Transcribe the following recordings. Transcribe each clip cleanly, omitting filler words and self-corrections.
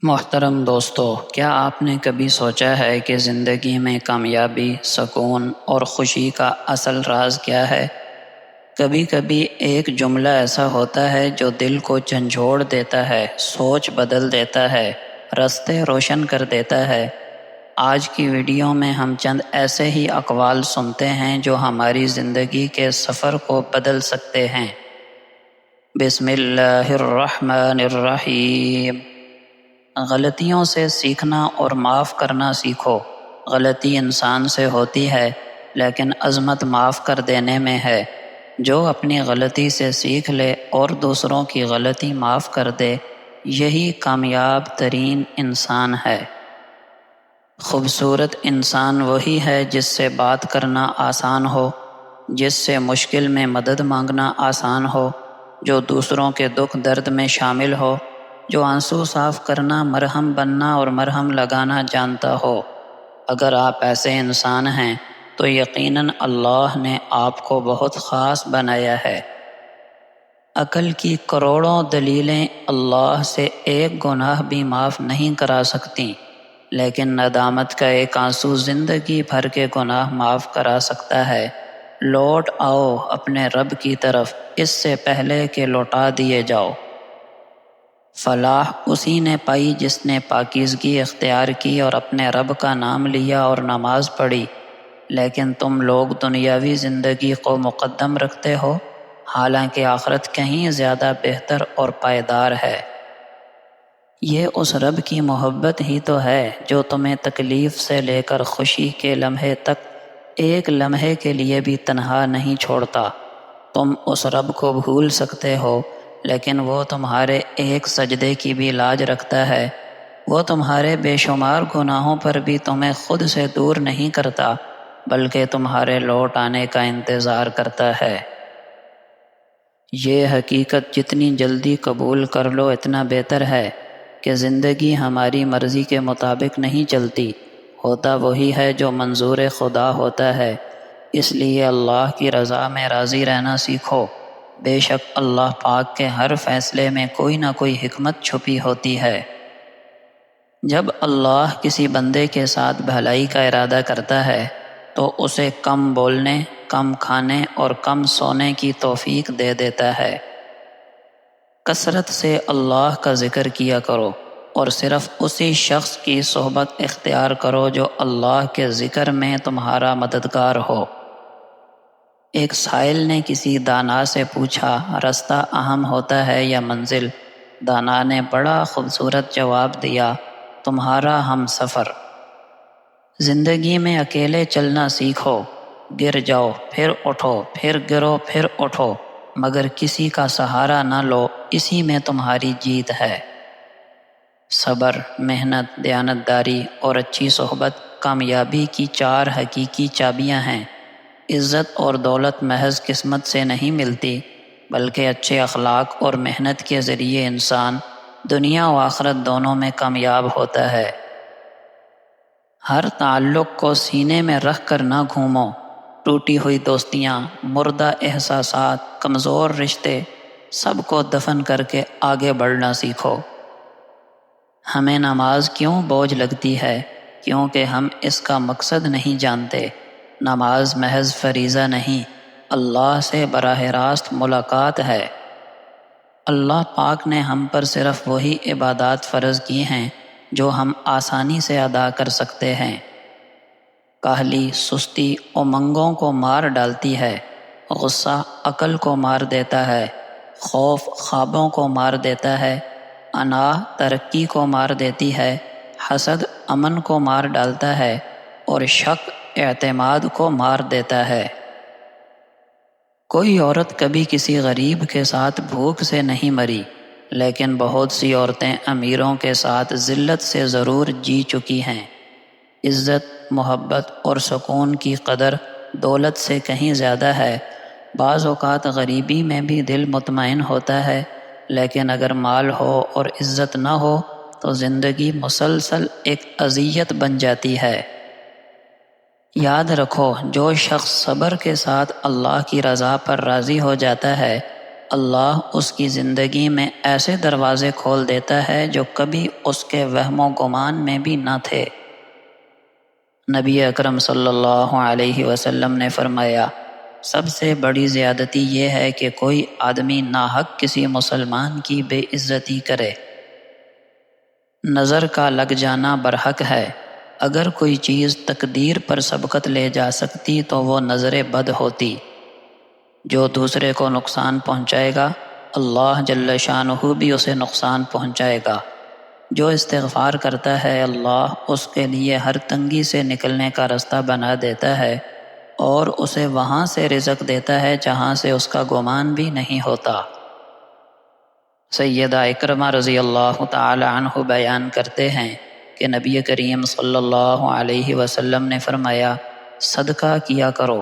محترم دوستو، کیا آپ نے کبھی سوچا ہے کہ زندگی میں کامیابی، سکون اور خوشی کا اصل راز کیا ہے؟ کبھی کبھی ایک جملہ ایسا ہوتا ہے جو دل کو جھنجھوڑ دیتا ہے، سوچ بدل دیتا ہے، راستے روشن کر دیتا ہے۔ آج کی ویڈیو میں ہم چند ایسے ہی اقوال سنتے ہیں جو ہماری زندگی کے سفر کو بدل سکتے ہیں۔ بسم اللہ الرحمن الرحیم۔ غلطیوں سے سیکھنا اور معاف کرنا سیکھو۔ غلطی انسان سے ہوتی ہے، لیکن عظمت معاف کر دینے میں ہے۔ جو اپنی غلطی سے سیکھ لے اور دوسروں کی غلطی معاف کر دے، یہی کامیاب ترین انسان ہے۔ خوبصورت انسان وہی ہے جس سے بات کرنا آسان ہو، جس سے مشکل میں مدد مانگنا آسان ہو، جو دوسروں کے دکھ درد میں شامل ہو، جو آنسو صاف کرنا، مرہم بننا اور مرہم لگانا جانتا ہو۔ اگر آپ ایسے انسان ہیں تو یقیناً اللہ نے آپ کو بہت خاص بنایا ہے۔ عقل کی کروڑوں دلیلیں اللہ سے ایک گناہ بھی معاف نہیں کرا سکتیں، لیکن ندامت کا ایک آنسو زندگی بھر کے گناہ معاف کرا سکتا ہے۔ لوٹ آؤ اپنے رب کی طرف، اس سے پہلے کہ لوٹا دیے جاؤ۔ فلاح اسی نے پائی جس نے پاکیزگی اختیار کی اور اپنے رب کا نام لیا اور نماز پڑھی۔ لیکن تم لوگ دنیاوی زندگی کو مقدم رکھتے ہو، حالانکہ آخرت کہیں زیادہ بہتر اور پائیدار ہے۔ یہ اس رب کی محبت ہی تو ہے جو تمہیں تکلیف سے لے کر خوشی کے لمحے تک ایک لمحے کے لیے بھی تنہا نہیں چھوڑتا۔ تم اس رب کو بھول سکتے ہو، لیکن وہ تمہارے ایک سجدے کی بھی لاج رکھتا ہے۔ وہ تمہارے بے شمار گناہوں پر بھی تمہیں خود سے دور نہیں کرتا، بلکہ تمہارے لوٹ آنے کا انتظار کرتا ہے۔ یہ حقیقت جتنی جلدی قبول کر لو اتنا بہتر ہے کہ زندگی ہماری مرضی کے مطابق نہیں چلتی، ہوتا وہی ہے جو منظور خدا ہوتا ہے۔ اس لیے اللہ کی رضا میں راضی رہنا سیکھو۔ بے شک اللہ پاک کے ہر فیصلے میں کوئی نہ کوئی حکمت چھپی ہوتی ہے۔ جب اللہ کسی بندے کے ساتھ بھلائی کا ارادہ کرتا ہے تو اسے کم بولنے، کم کھانے اور کم سونے کی توفیق دے دیتا ہے۔ کثرت سے اللہ کا ذکر کیا کرو اور صرف اسی شخص کی صحبت اختیار کرو جو اللہ کے ذکر میں تمہارا مددگار ہو۔ ایک سائل نے کسی دانا سے پوچھا، راستہ اہم ہوتا ہے یا منزل؟ دانا نے بڑا خوبصورت جواب دیا، تمہارا ہم سفر۔ زندگی میں اکیلے چلنا سیکھو۔ گر جاؤ پھر اٹھو، پھر گرو پھر اٹھو، مگر کسی کا سہارا نہ لو، اسی میں تمہاری جیت ہے۔ صبر، محنت، دیانتداری اور اچھی صحبت کامیابی کی چار حقیقی چابیاں ہیں۔ عزت اور دولت محض قسمت سے نہیں ملتی، بلکہ اچھے اخلاق اور محنت کے ذریعے انسان دنیا و آخرت دونوں میں کامیاب ہوتا ہے۔ ہر تعلق کو سینے میں رکھ کر نہ گھومو۔ ٹوٹی ہوئی دوستیاں، مردہ احساسات، کمزور رشتے، سب کو دفن کر کے آگے بڑھنا سیکھو۔ ہمیں نماز کیوں بوجھ لگتی ہے؟ کیونکہ ہم اس کا مقصد نہیں جانتے۔ نماز محض فریضہ نہیں، اللہ سے براہ راست ملاقات ہے۔ اللہ پاک نے ہم پر صرف وہی عبادات فرض کی ہیں جو ہم آسانی سے ادا کر سکتے ہیں۔ کاہلی، سستی امنگوں کو مار ڈالتی ہے، غصہ عقل کو مار دیتا ہے، خوف خوابوں کو مار دیتا ہے، انا ترقی کو مار دیتی ہے، حسد امن کو مار ڈالتا ہے اور شک اعتماد کو مار دیتا ہے۔ کوئی عورت کبھی کسی غریب کے ساتھ بھوک سے نہیں مری، لیکن بہت سی عورتیں امیروں کے ساتھ ذلت سے ضرور جی چکی ہیں۔ عزت، محبت اور سکون کی قدر دولت سے کہیں زیادہ ہے۔ بعض اوقات غریبی میں بھی دل مطمئن ہوتا ہے، لیکن اگر مال ہو اور عزت نہ ہو تو زندگی مسلسل ایک اذیت بن جاتی ہے۔ یاد رکھو، جو شخص صبر کے ساتھ اللہ کی رضا پر راضی ہو جاتا ہے، اللہ اس کی زندگی میں ایسے دروازے کھول دیتا ہے جو کبھی اس کے وہم و گمان میں بھی نہ تھے۔ نبی اکرم صلی اللہ علیہ وسلم نے فرمایا، سب سے بڑی زیادتی یہ ہے کہ کوئی آدمی ناحق کسی مسلمان کی بے عزتی کرے۔ نظر کا لگ جانا برحق ہے۔ اگر کوئی چیز تقدیر پر سبقت لے جا سکتی تو وہ نظر بد ہوتی۔ جو دوسرے کو نقصان پہنچائے گا، اللہ جل شانہ بھی اسے نقصان پہنچائے گا۔ جو استغفار کرتا ہے، اللہ اس کے لیے ہر تنگی سے نکلنے کا رستہ بنا دیتا ہے اور اسے وہاں سے رزق دیتا ہے جہاں سے اس کا گمان بھی نہیں ہوتا۔ سیدہ اکرمہ رضی اللہ تعالی عنہ بیان کرتے ہیں کہ نبی کریم صلی اللہ علیہ وسلم نے فرمایا، صدقہ کیا کرو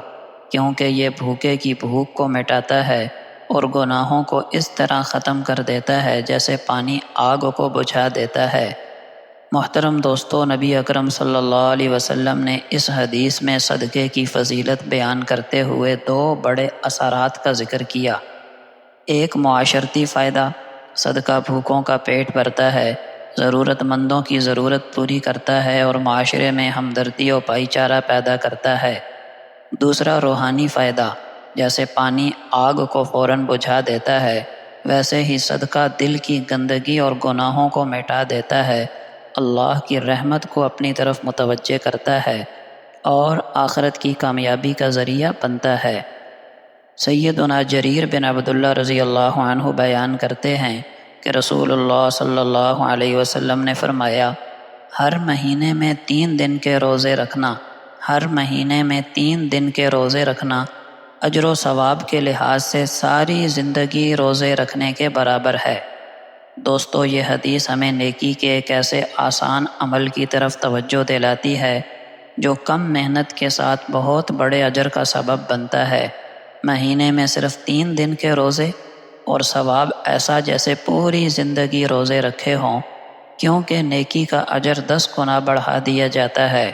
کیونکہ یہ بھوکے کی بھوک کو مٹاتا ہے اور گناہوں کو اس طرح ختم کر دیتا ہے جیسے پانی آگ کو بجھا دیتا ہے۔ محترم دوستو، نبی اکرم صلی اللہ علیہ وسلم نے اس حدیث میں صدقے کی فضیلت بیان کرتے ہوئے دو بڑے اثرات کا ذکر کیا۔ ایک معاشرتی فائدہ، صدقہ بھوکوں کا پیٹ بھرتا ہے، ضرورت مندوں کی ضرورت پوری کرتا ہے اور معاشرے میں ہمدردی و بھائی چارہ پیدا کرتا ہے۔ دوسرا روحانی فائدہ، جیسے پانی آگ کو فوراً بجھا دیتا ہے، ویسے ہی صدقہ دل کی گندگی اور گناہوں کو مٹا دیتا ہے، اللہ کی رحمت کو اپنی طرف متوجہ کرتا ہے اور آخرت کی کامیابی کا ذریعہ بنتا ہے۔ سیدنا جریر بن عبداللہ رضی اللہ عنہ بیان کرتے ہیں کہ رسول اللہ صلی اللہ علیہ وسلم نے فرمایا، ہر مہینے میں 3 دن کے روزے رکھنا، ہر مہینے میں 3 دن کے روزے رکھنا اجر و ثواب کے لحاظ سے ساری زندگی روزے رکھنے کے برابر ہے۔ دوستو، یہ حدیث ہمیں نیکی کے ایک ایسے آسان عمل کی طرف توجہ دلاتی ہے جو کم محنت کے ساتھ بہت بڑے اجر کا سبب بنتا ہے۔ مہینے میں صرف 3 دن کے روزے اور ثواب ایسا جیسے پوری زندگی روزے رکھے ہوں، کیونکہ نیکی کا اجر 10 گنا بڑھا دیا جاتا ہے۔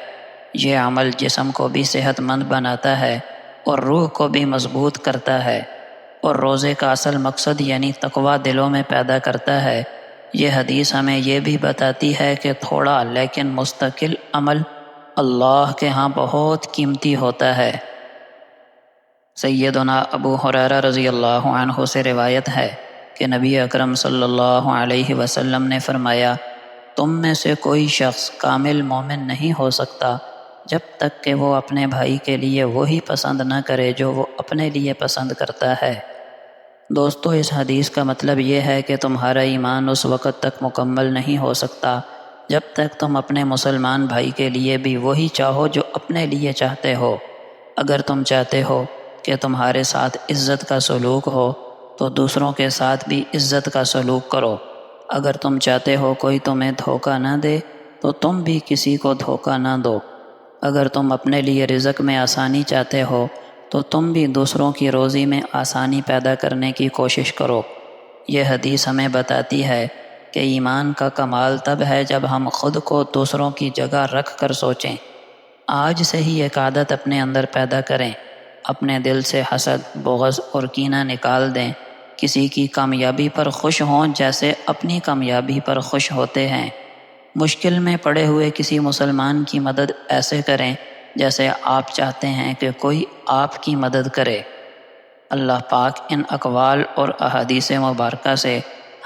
یہ عمل جسم کو بھی صحت مند بناتا ہے اور روح کو بھی مضبوط کرتا ہے، اور روزے کا اصل مقصد یعنی تقویٰ دلوں میں پیدا کرتا ہے۔ یہ حدیث ہمیں یہ بھی بتاتی ہے کہ تھوڑا لیکن مستقل عمل اللہ کے ہاں بہت قیمتی ہوتا ہے۔ سیدنا ابو ہریرہ رضی اللہ عنہ سے روایت ہے کہ نبی اکرم صلی اللہ علیہ وسلم نے فرمایا، تم میں سے کوئی شخص کامل مومن نہیں ہو سکتا جب تک کہ وہ اپنے بھائی کے لیے وہی پسند نہ کرے جو وہ اپنے لیے پسند کرتا ہے۔ دوستو، اس حدیث کا مطلب یہ ہے کہ تمہارا ایمان اس وقت تک مکمل نہیں ہو سکتا جب تک تم اپنے مسلمان بھائی کے لیے بھی وہی چاہو جو اپنے لیے چاہتے ہو۔ اگر تم چاہتے ہو کہ تمہارے ساتھ عزت کا سلوک ہو تو دوسروں کے ساتھ بھی عزت کا سلوک کرو۔ اگر تم چاہتے ہو کوئی تمہیں دھوکہ نہ دے تو تم بھی کسی کو دھوکہ نہ دو۔ اگر تم اپنے لیے رزق میں آسانی چاہتے ہو تو تم بھی دوسروں کی روزی میں آسانی پیدا کرنے کی کوشش کرو۔ یہ حدیث ہمیں بتاتی ہے کہ ایمان کا کمال تب ہے جب ہم خود کو دوسروں کی جگہ رکھ کر سوچیں۔ آج سے ہی ایک عادت اپنے اندر پیدا کریں، اپنے دل سے حسد، بغض اور کینہ نکال دیں، کسی کی کامیابی پر خوش ہوں جیسے اپنی کامیابی پر خوش ہوتے ہیں۔ مشکل میں پڑے ہوئے کسی مسلمان کی مدد ایسے کریں جیسے آپ چاہتے ہیں کہ کوئی آپ کی مدد کرے۔ اللہ پاک ان اقوال اور احادیث مبارکہ سے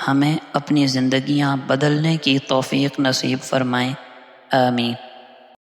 ہمیں اپنی زندگیاں بدلنے کی توفیق نصیب فرمائیں۔ آمین۔